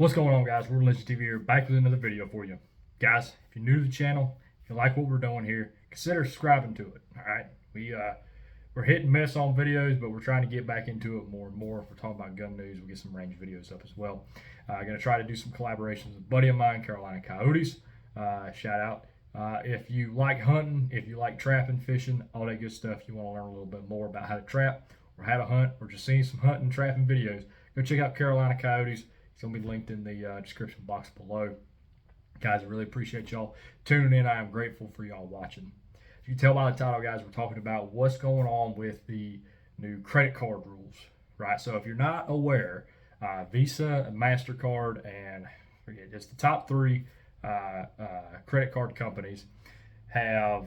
What's going on, guys? We're Legend TV here, back with another video for you. Guys, if you're new to the channel, if you like what we're doing here, consider subscribing to it. All right, we're hit and miss on videos, but we're trying to get back into it more and more. If we're talking about gun news, we'll get some range videos up as well. I'm going to try to do some collaborations with a buddy of mine, Carolina Coyotes. Shout out. If you like hunting, if you like trapping, fishing, all that good stuff, you want to learn a little bit more about how to trap or how to hunt, or just seeing some hunting, trapping videos, go check out Carolina Coyotes. It's going to be linked in the description box below. Guys, I really appreciate y'all tuning in. I am grateful for y'all watching. As you can tell by the title, guys, we're talking about what's going on with the new credit card rules, right? So if you're not aware, Visa, Mastercard, and forget it's the top three credit card companies have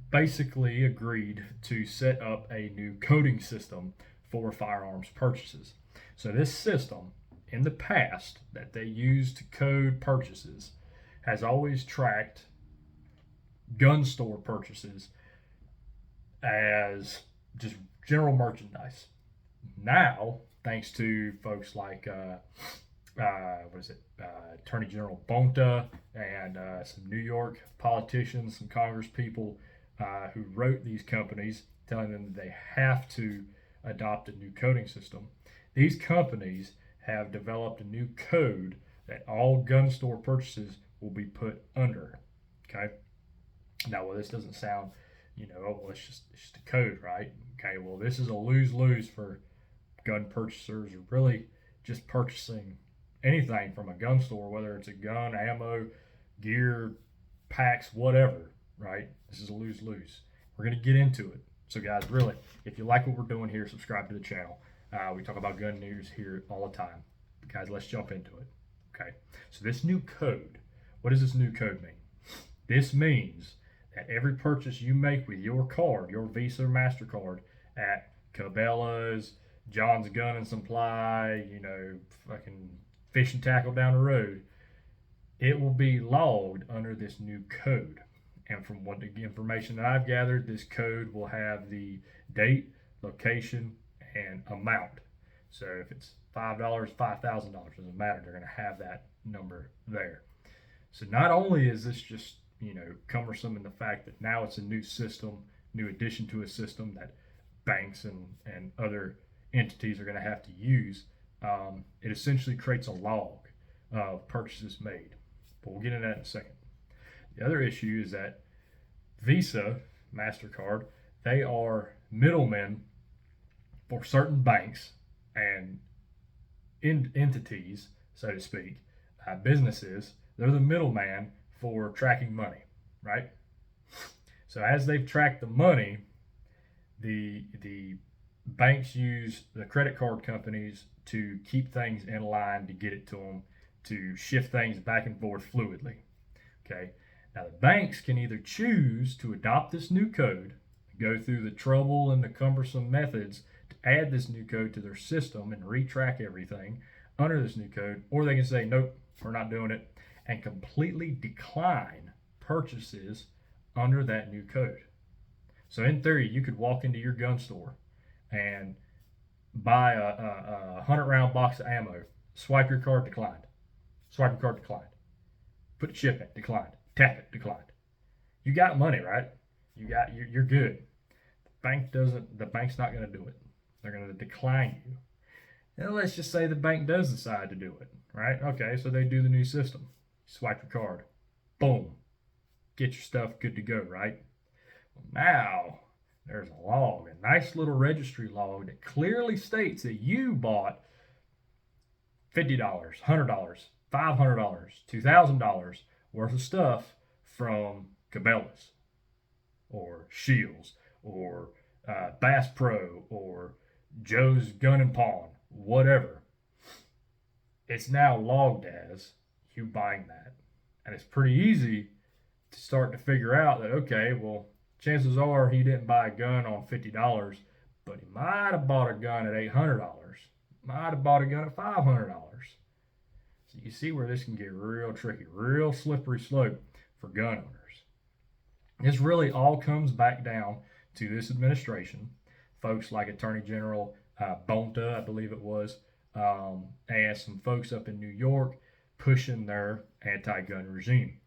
basically agreed to set up a new coding system for firearms purchases. So this system, in the past, that they used to code purchases, has always tracked gun store purchases as just general merchandise. Now, thanks to folks like Attorney General Bonta and some New York politicians, some Congress people who wrote these companies, telling them that they have to adopt a new coding system. These companies have developed a new code that all gun store purchases will be put under. Okay. Now, well, this doesn't sound, oh, well, it's just a code, right? Okay. Well, this is a lose-lose for gun purchasers, or really just purchasing anything from a gun store, whether it's a gun, ammo, gear, packs, whatever, right? This is a lose-lose. We're going to get into it. So, guys, really, if you like what we're doing here, subscribe to the channel. We talk about gun news here all the time. Guys, let's jump into it. Okay. So this new code, what does this new code mean? This means that every purchase you make with your card, your Visa or MasterCard, at Cabela's, John's Gun and Supply, fucking fish and tackle down the road, it will be logged under this new code. And from what the information that I've gathered, this code will have the date, location, and amount. So if it's $5, $5,000, doesn't matter. They're going to have that number there. So not only is this just, cumbersome in the fact that now it's a new system, new addition to a system that banks and other entities are going to have to use, it essentially creates a log of purchases made. But we'll get into that in a second. The other issue is that Visa, MasterCard, they are middlemen for certain banks and entities, so to speak, businesses. They're the middleman for tracking money, right? So as they've tracked the money, the banks use the credit card companies to keep things in line, to get it to them, to shift things back and forth fluidly. Okay. Now the banks can either choose to adopt this new code, go through the trouble and the cumbersome methods to add this new code to their system and retrack everything under this new code, or they can say, nope, we're not doing it, and completely decline purchases under that new code. So in theory, you could walk into your gun store and buy a 100-round box of ammo, swipe your card, declined. Swipe your card, declined. Put a chip in, declined. Tap it, declined. You got money, right? You're good. The bank's not going to do it. They're going to decline you. And let's just say the bank does decide to do it, right? Okay, so they do the new system. Swipe your card. Boom. Get your stuff good to go, right? Well, now there's a log, a nice little registry log that clearly states that you bought $50, $100, $500, $2,000 worth of stuff from Cabela's or Shields or Bass Pro or Joe's Gun and Pawn, whatever. It's now logged as you buying that. And it's pretty easy to start to figure out that, okay, well, chances are he didn't buy a gun on $50, but he might have bought a gun at $800, might have bought a gun at $500. So you see where this can get real tricky, real slippery slope for gun owners. This really all comes back down to this administration, folks like Attorney General Bonta, I believe it was, and some folks up in New York pushing their anti-gun regime,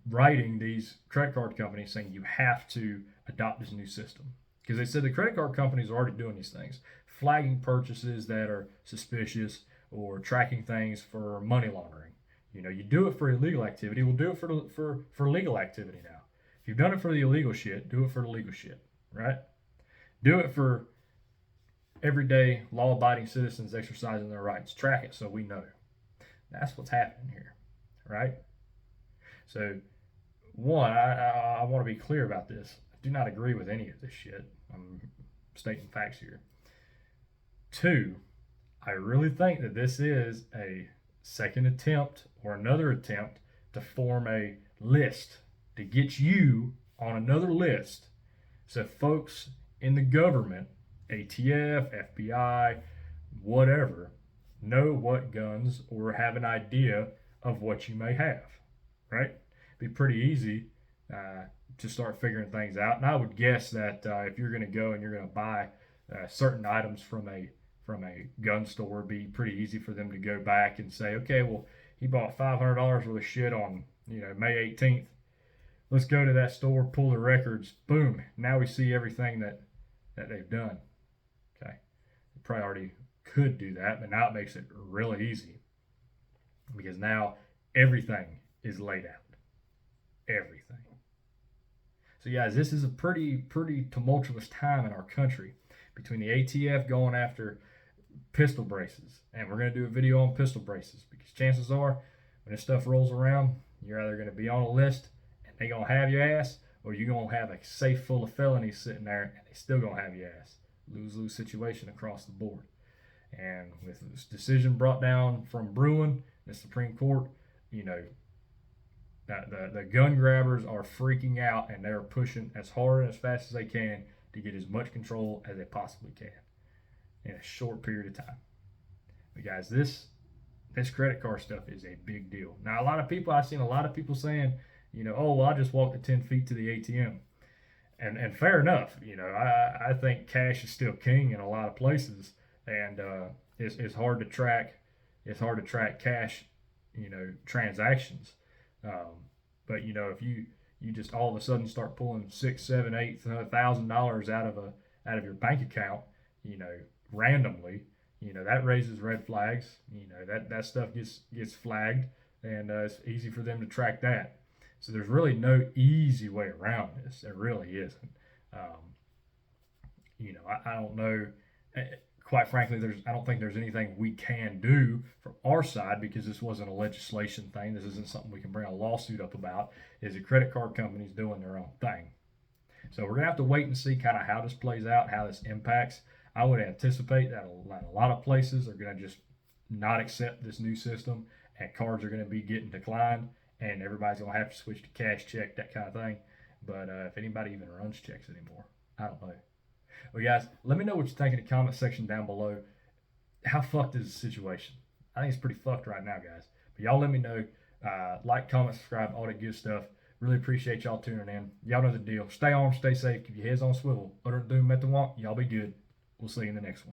writing these credit card companies saying you have to adopt this new system. Because they said the credit card companies are already doing these things, flagging purchases that are suspicious or tracking things for money laundering. You do it for illegal activity, we'll do it for legal activity now. If you've done it for the illegal shit, do it for the legal shit, right? Do it for everyday law-abiding citizens exercising their rights. Track it so we know. That's what's happening here, right? So, one, I want to be clear about this. I do not agree with any of this shit. I'm stating facts here. Two, I really think that this is a second attempt or another attempt to form a list to get you on another list so folks in the government, ATF, FBI, whatever, know what guns or have an idea of what you may have, right? It'd be pretty easy to start figuring things out. And I would guess that if you're going to go and you're going to buy certain items from a gun store, it'd be pretty easy for them to go back and say, okay, well, he bought $500 worth of shit on May 18th. Let's go to that store, pull the records, boom. Now we see everything that they've done. Okay, they probably already could do that, but now it makes it really easy because now everything is laid out. Everything. So guys, this is a pretty tumultuous time in our country between the ATF going after pistol braces, and we're going to do a video on pistol braces because chances are when this stuff rolls around, you're either going to be on a list and they're going to have your ass, or you're going to have a safe full of felonies sitting there and they still going to have your ass. Lose-lose situation across the board. And with this decision brought down from Bruin, the Supreme Court, the gun grabbers are freaking out and they're pushing as hard and as fast as they can to get as much control as they possibly can in a short period of time. But guys, this credit card stuff is a big deal. Now, I've seen a lot of people saying, oh, well, I just walked the 10 feet to the ATM. And fair enough. I think cash is still king in a lot of places, and it's hard to track. It's hard to track cash, transactions. But if you just all of a sudden start pulling $6,000, $7,000, $8,000 out of your bank account, randomly, that raises red flags. That stuff gets flagged, and it's easy for them to track that. So there's really no easy way around this. There really isn't. I don't know. Quite frankly, I don't think there's anything we can do from our side because this wasn't a legislation thing. This isn't something we can bring a lawsuit up about. Is the credit card companies doing their own thing? So we're gonna have to wait and see kind of how this plays out, how this impacts. I would anticipate that a lot of places are gonna just not accept this new system, and cards are gonna be getting declined, and everybody's gonna have to switch to cash, check, that kind of thing. But if anybody even runs checks anymore, I don't know. Well, guys, let me know what you think in the comment section down below. How fucked is the situation? I think it's pretty fucked right now, guys. But y'all let me know. Like, comment, subscribe, all that good stuff. Really appreciate y'all tuning in. Y'all know the deal. Stay armed, stay safe, keep your heads on swivel. Other than doom, met the want. Y'all be good. We'll see you in the next one.